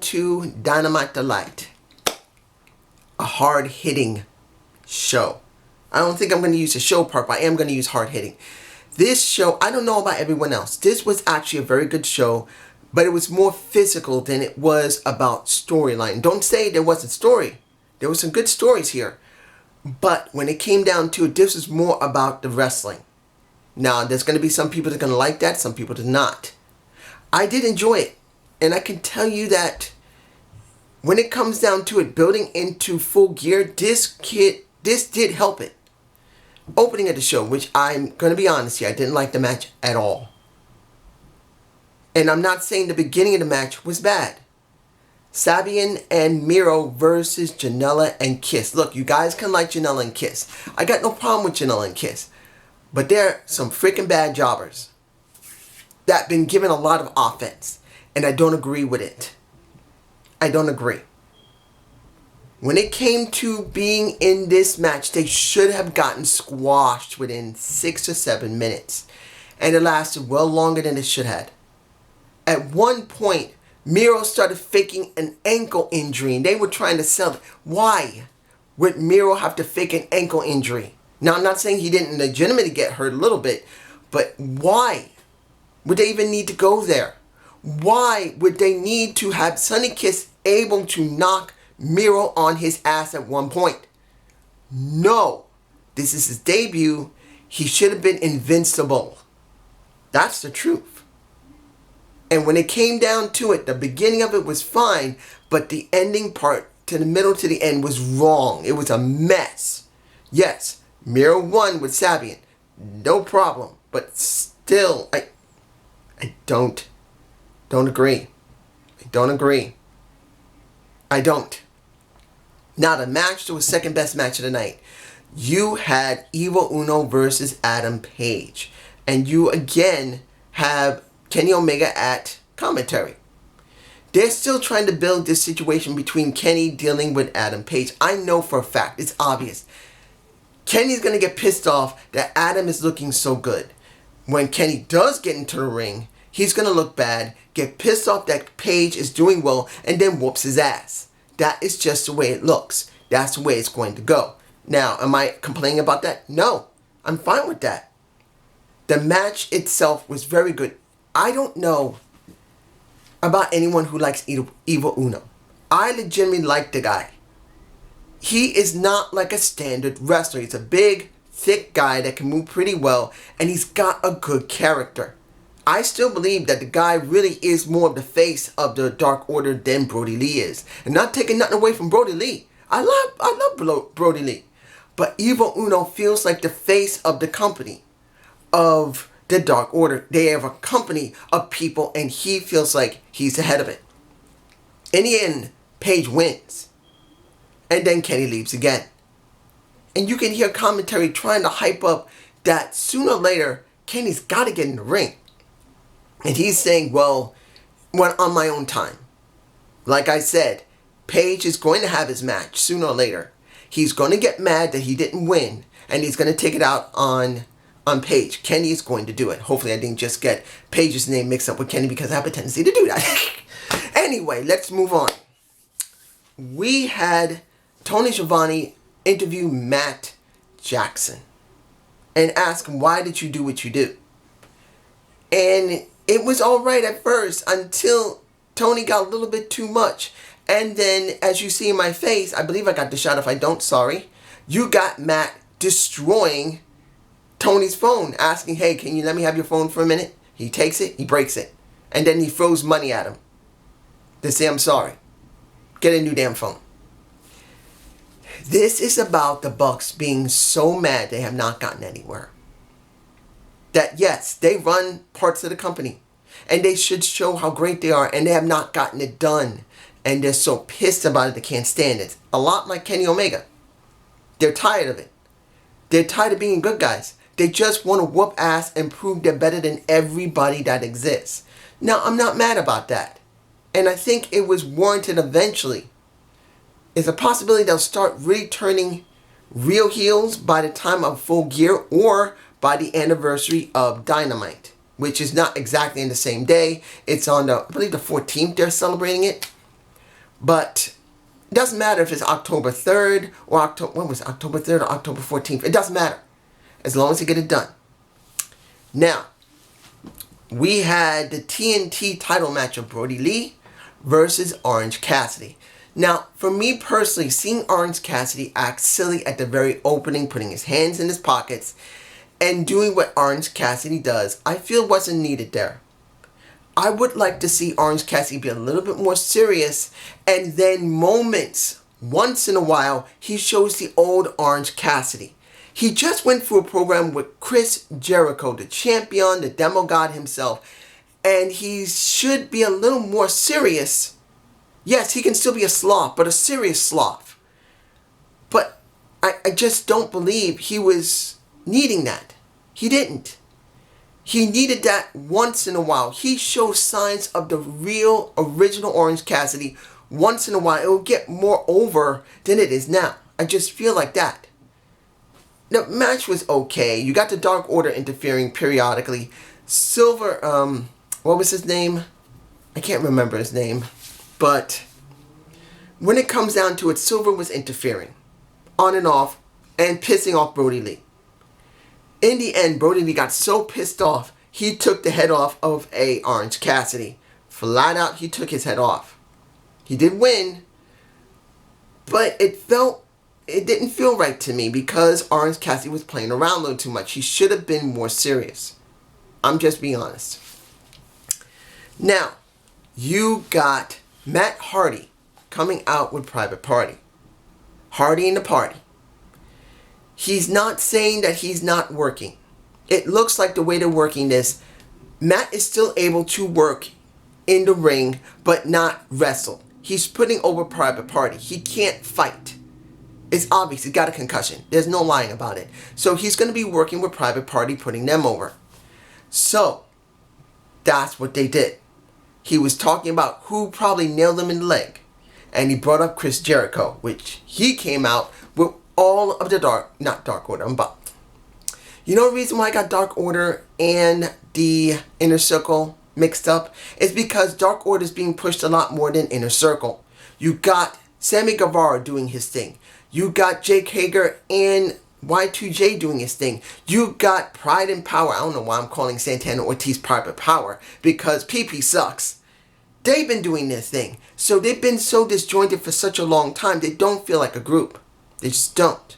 to Dynamite Delight. A hard-hitting show. I don't think I'm going to use the show part, but I am going to use hard-hitting. This show, I don't know about everyone else. This was actually a very good show, but it was more physical than it was about storyline. Don't say there wasn't story. There were some good stories here. But when it came down to it, this was more about the wrestling. Now, there's going to be some people that are going to like that, some people do not. I did enjoy it. And I can tell you that when it comes down to it, building into Full Gear, this did help it. Opening of the show, which I'm going to be honest here, I didn't like the match at all. And I'm not saying the beginning of the match was bad. Sabian and Miro versus Janella and Kiss. Look, you guys can like Janella and Kiss. I got no problem with Janella and Kiss. But they're some freaking bad jobbers that been given a lot of offense. And I don't agree with it. I don't agree. When it came to being in this match, they should have gotten squashed within 6 or 7 minutes. And it lasted well longer than it should have. At one point, Miro started faking an ankle injury, and they were trying to sell it. Why would Miro have to fake an ankle injury? Now, I'm not saying he didn't legitimately get hurt a little bit, but why would they even need to go there? Why would they need to have Sonny Kiss able to knock Miro on his ass at one point? No. This is his debut. He should have been invincible. That's the truth. And when it came down to it, the beginning of it was fine, but the ending part to the middle to the end was wrong. It was a mess. Yes, Miro won with Sabian. No problem. But still, I don't agree. I don't agree. I don't. Now the match that was second best match of the night. You had Evil Uno versus Adam Page. And you again have Kenny Omega at commentary. They're still trying to build this situation between Kenny dealing with Adam Page. I know for a fact, it's obvious. Kenny's going to get pissed off that Adam is looking so good. When Kenny does get into the ring, he's going to look bad, get pissed off that Page is doing well, and then whoops his ass. That is just the way it looks. That's the way it's going to go. Now, am I complaining about that? No. I'm fine with that. The match itself was very good. I don't know about anyone who likes Evil Uno. I legitimately like the guy. He is not like a standard wrestler. He's a big, thick guy that can move pretty well, and he's got a good character. I still believe that the guy really is more of the face of the Dark Order than Brodie Lee is. And not taking nothing away from Brodie Lee. I love Brodie Lee. But Evil Uno feels like the face of the company, of the Dark Order. They have a company of people, and he feels like he's the head of it. In the end, Page wins. And then Kenny leaves again. And you can hear commentary trying to hype up that sooner or later, Kenny's got to get in the ring. And he's saying, well, on my own time. Like I said, Page is going to have his match sooner or later. He's going to get mad that he didn't win, and he's going to take it out on Page. Kenny is going to do it. Hopefully I didn't just get Page's name mixed up with Kenny, because I have a tendency to do that. Anyway, let's move on. We had Tony Schiavone interview Matt Jackson and ask him, why did you do what you do? And it was alright at first until Tony got a little bit too much. And then, as you see in my face, I believe I got the shot. If I don't, sorry. You got Matt destroying Tony's phone, asking, hey, can you let me have your phone for a minute? He takes it, he breaks it. And then he throws money at him to say, I'm sorry. Get a new damn phone. This is about the Bucks being so mad they have not gotten anywhere. That yes, they run parts of the company, and they should show how great they are, and they have not gotten it done. And they're so pissed about it they can't stand it. A lot like Kenny Omega. They're tired of it. They're tired of being good guys. They just want to whoop ass and prove they're better than everybody that exists. Now, I'm not mad about that. And I think it was warranted eventually. It's a possibility they'll start really turning real heels by the time of Full Gear or by the anniversary of Dynamite, which is not exactly in the same day. It's on I believe the 14th they're celebrating it. But it doesn't matter if it's October 3rd or October 3rd or October 14th. It doesn't matter. As long as they get it done. Now, we had the TNT title match of Brodie Lee versus Orange Cassidy. Now, for me personally, seeing Orange Cassidy act silly at the very opening, putting his hands in his pockets, and doing what Orange Cassidy does, I feel wasn't needed there. I would like to see Orange Cassidy be a little bit more serious, and then moments, once in a while, he shows the old Orange Cassidy. He just went through a program with Chris Jericho, the champion, the demo god himself, and he should be a little more serious. Yes, he can still be a sloth, but a serious sloth. But I just don't believe he was needing that. He didn't. He needed that once in a while. He showed signs of the real, original Orange Cassidy once in a while. It will get more over than it is now. I just feel like that. The match was okay. You got the Dark Order interfering periodically. Silver, what was his name? I can't remember his name. But when it comes down to it, Silver was interfering on and off and pissing off Brodie Lee. In the end, Brodie Lee got so pissed off, he took the head off of Orange Cassidy. Flat out, he took his head off. He did win, but it didn't feel right to me because Orange Cassidy was playing around a little too much. He should have been more serious. I'm just being honest. Now, you got Matt Hardy coming out with Private Party. Hardy and the Party. He's not saying that he's not working. It looks like the way they're working this, Matt is still able to work in the ring, but not wrestle. He's putting over Private Party. He can't fight. It's obvious. He's got a concussion. There's no lying about it. So he's going to be working with Private Party, putting them over. So, that's what they did. He was talking about who probably nailed him in the leg. And he brought up Chris Jericho, which he came out with all of the not Dark Order, but you know the reason why I got Dark Order and the Inner Circle mixed up? Is because Dark Order is being pushed a lot more than Inner Circle. You got Sammy Guevara doing his thing. You got Jake Hager and Y2J doing his thing. You got Pride and Power. I don't know why I'm calling Santana Ortiz Private Power, because PP sucks. They've been doing their thing. So they've been so disjointed for such a long time, they don't feel like a group. They just don't.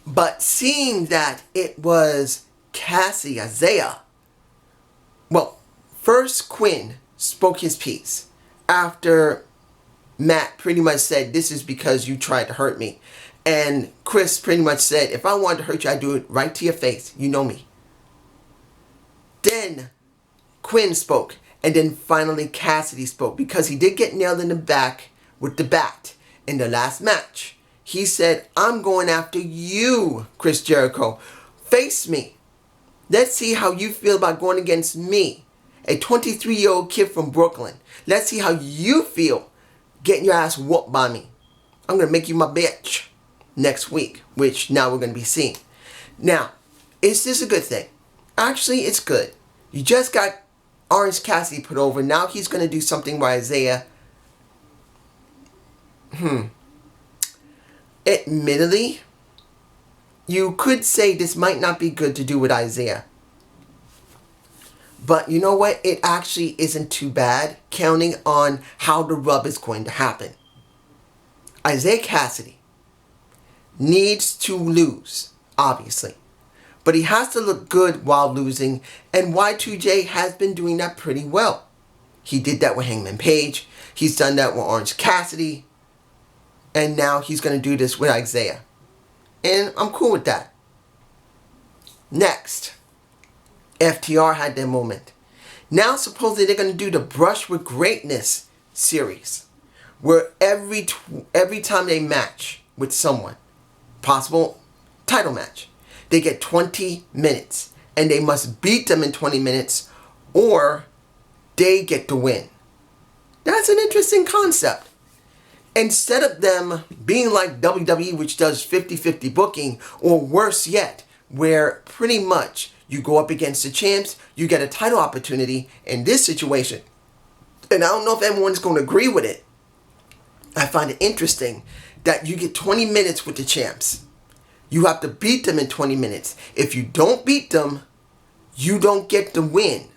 But seeing that it was Cassie Isaiah, well, first Quinn spoke his piece after Matt pretty much said, this is because you tried to hurt me. And Chris pretty much said, if I wanted to hurt you, I'd do it right to your face. You know me. Then Quinn spoke. And then finally Cassidy spoke, because he did get nailed in the back with the bat in the last match. He said, I'm going after you, Chris Jericho. Face me. Let's see how you feel about going against me, a 23-year-old kid from Brooklyn. Let's see how you feel getting your ass whooped by me. I'm going to make you my bitch next week, which now we're going to be seeing. Now, is this a good thing? Actually, it's good. You just got Orange Cassidy put over. Now he's going to do something where Isaiah... Admittedly, you could say this might not be good to do with Isaiah. But you know what? It actually isn't too bad, counting on how the rub is going to happen. Isaiah Cassidy needs to lose, obviously. But he has to look good while losing, and Y2J has been doing that pretty well. He did that with Hangman Page. He's done that with Orange Cassidy. And now he's going to do this with Isaiah. And I'm cool with that. Next, FTR had their moment. Now supposedly they're going to do the Brush with Greatness series, where every time they match with someone, possible title match, they get 20 minutes. And they must beat them in 20 minutes or they get the win. That's an interesting concept. Instead of them being like WWE, which does 50-50 booking, or worse yet, where pretty much you go up against the champs, you get a title opportunity. In this situation, and I don't know if everyone's going to agree with it, I find it interesting that you get 20 minutes with the champs. You have to beat them in 20 minutes. If you don't beat them, you don't get the win.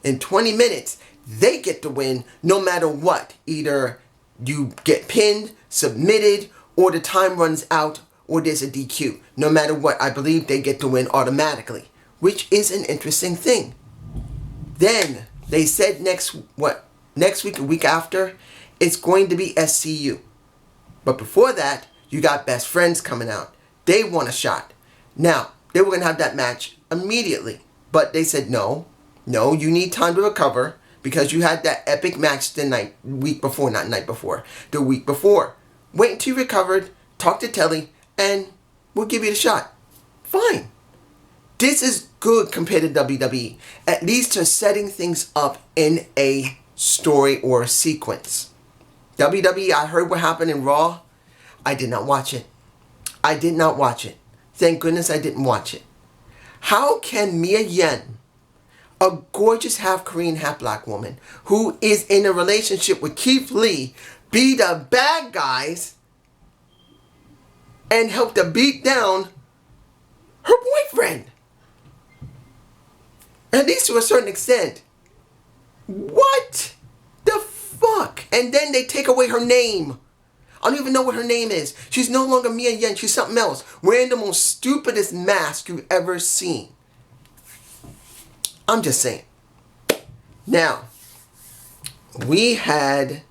In 20 minutes, they get the win no matter what. Either you get pinned, submitted, or the time runs out, or there's a DQ. No matter what, I believe they get the win automatically, which is an interesting thing. Then they said next week, a week after, it's going to be SCU. But before that, you got Best Friends coming out. They want a shot. Now, they were going to have that match immediately. But they said, no, you need time to recover because you had that epic match the week before. Wait until you recovered, talk to Telly, and we'll give you the shot. Fine. This is good compared to WWE. At least they're setting things up in a story or a sequence. WWE, I heard what happened in Raw. I did not watch it. Thank goodness I didn't watch it. How can Mia Yim, a gorgeous half-Korean, half-black woman, who is in a relationship with Keith Lee, be the bad guys and help to beat down her boyfriend? At least to a certain extent. What the fuck? And then they take away her name. I don't even know what her name is. She's no longer Mia Yim. She's something else. Wearing the most stupidest mask you've ever seen. I'm just saying. Now, we had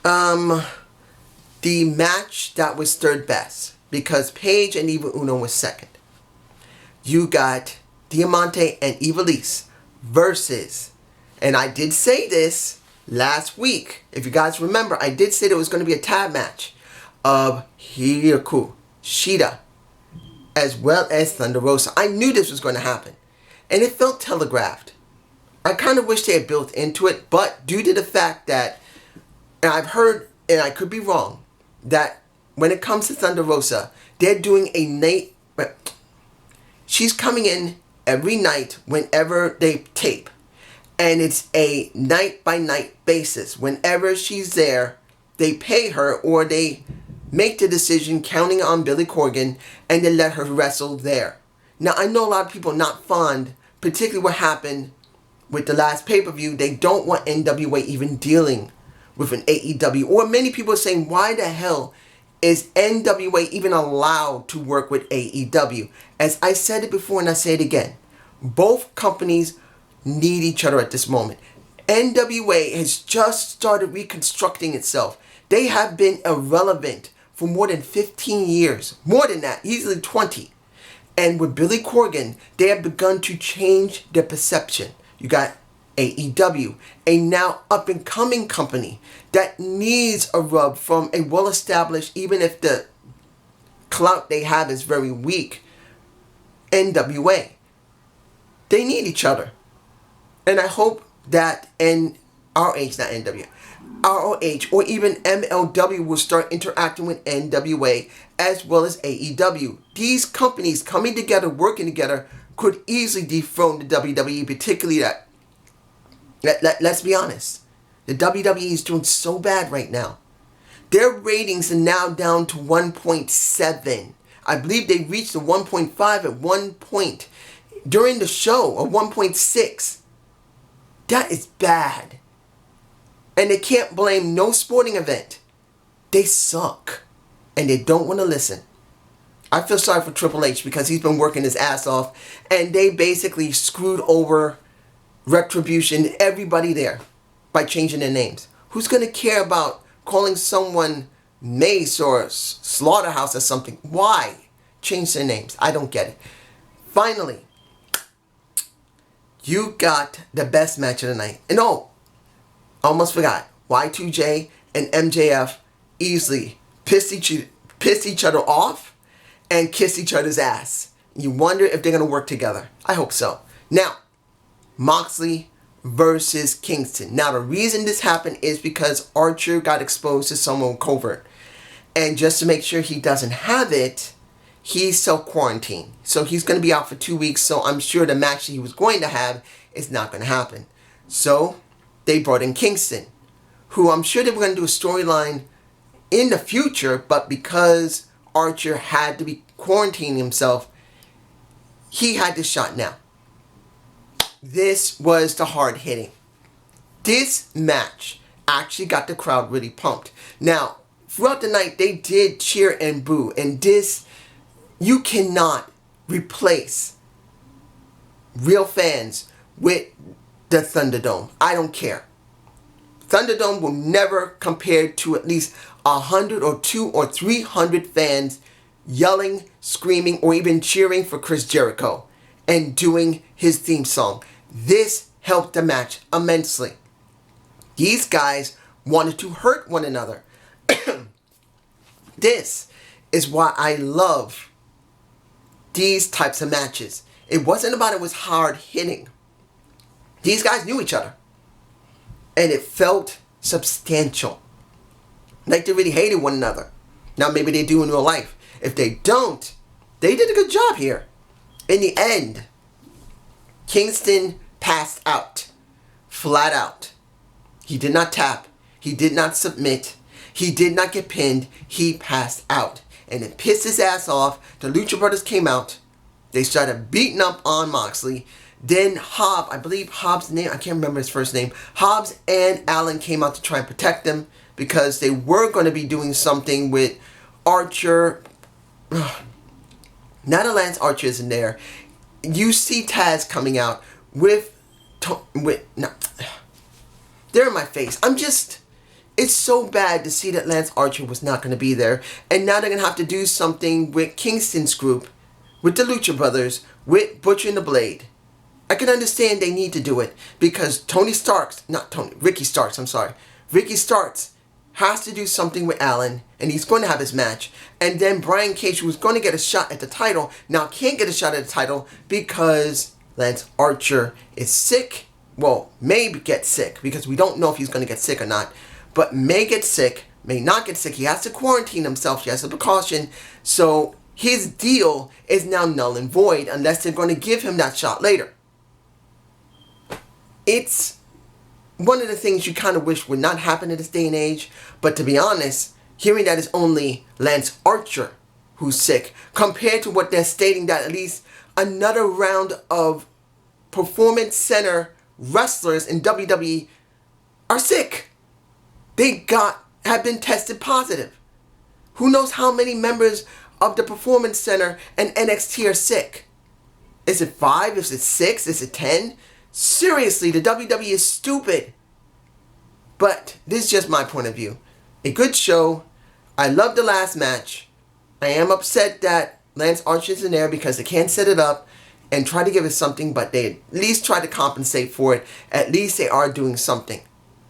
the match that was third best because Paige and Eva Uno was second. You got Diamante and Ivelisse versus, and I did say this last week, if you guys remember, I did say there was going to be a tag match of Hikaru Shida as well as Thunder Rosa. I knew this was going to happen, and it felt telegraphed. I kind of wish they had built into it, but due to the fact that, and I've heard, and I could be wrong, that when it comes to Thunder Rosa, they're doing a night, she's coming in every night whenever they tape. And it's a night-by-night basis. Whenever she's there, they pay her or they make the decision counting on Billy Corgan and they let her wrestle there. Now, I know a lot of people are not fond, particularly what happened with the last pay-per-view. They don't want NWA even dealing with an AEW. Or many people are saying, why the hell is NWA even allowed to work with AEW? As I said it before and I say it again, both companies need each other at this moment. NWA has just started reconstructing itself. They have been irrelevant for more than 15 years. More than that, easily 20. And with Billy Corgan, they have begun to change their perception. You got AEW, a now up-and-coming company that needs a rub from a well-established, even if the clout they have is very weak, NWA. They need each other. And I hope that ROH or even MLW will start interacting with NWA as well as AEW. These companies coming together, working together, could easily dethrone the WWE, particularly that. Let's be honest. The WWE is doing so bad right now. Their ratings are now down to 1.7. I believe they reached the 1.5 at one point during the show, or 1.6. That is bad. And they can't blame no sporting event. They suck. And they don't want to listen. I feel sorry for Triple H because he's been working his ass off. And they basically screwed over Retribution, everybody there, by changing their names. Who's going to care about calling someone Mace or Slaughterhouse or something? Why change their names? I don't get it. Finally, you got the best match of the night. And almost forgot. Y2J and MJF easily pissed each other off and kissed each other's ass. You wonder if they're going to work together. I hope so. Now, Moxley versus Kingston. Now, the reason this happened is because Archer got exposed to someone covert. And just to make sure he doesn't have it, he's self-quarantined. So he's going to be out for 2 weeks. So I'm sure the match that he was going to have is not going to happen. So they brought in Kingston, who I'm sure they were going to do a storyline in the future, but because Archer had to be quarantining himself, he had this shot now. This was the hard hitting. This match actually got the crowd really pumped. Now, throughout the night, they did cheer and boo, and this, you cannot replace real fans with the Thunderdome. I don't care. Thunderdome will never compare to at least 100 or 200 or 300 fans yelling, screaming, or even cheering for Chris Jericho and doing his theme song. This helped the match immensely. These guys wanted to hurt one another. This is why I love these types of matches. It wasn't about it was hard hitting. These guys knew each other. And it felt substantial. Like they really hated one another. Now maybe they do in real life. If they don't, they did a good job here. In the end, Kingston passed out. Flat out. He did not tap. He did not submit. He did not get pinned. He passed out. And it pissed his ass off. The Lucha Brothers came out. They started beating up on Moxley. Then Hobbs, I believe Hobbs' name, I can't remember his first name. Hobbs and Allen came out to try and protect them because they were going to be doing something with Archer. Now that Lance Archer isn't there, you see Taz coming out with no, they're in my face. It's so bad to see that Lance Archer was not going to be there. And now they're going to have to do something with Kingston's group, with the Lucha Brothers, with Butcher and the Blade. I can understand they need to do it because Ricky Starks has to do something with Allen, and he's going to have his match. And then Brian Cage, who was going to get a shot at the title, now can't get a shot at the title because Lance Archer is sick. Well, may get sick because we don't know if he's going to get sick or not. But may get sick, may not get sick. He has to quarantine himself. He has a precaution. So his deal is now null and void unless they're going to give him that shot later. It's one of the things you kind of wish would not happen in this day and age. But to be honest, hearing that it's only Lance Archer who's sick, compared to what they're stating that at least another round of Performance Center wrestlers in WWE are sick. They have been tested positive. Who knows how many members of the Performance Center and NXT are sick? Is it 5? Is it 6? Is it 10? Seriously, the WWE is stupid. But this is just my point of view. A good show. I love the last match. I am upset that Lance Archer's in there because they can't set it up and try to give us something, but they at least try to compensate for it. At least they are doing something.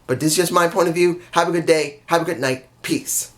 But this is just my point of view. Have a good day. Have a good night. Peace.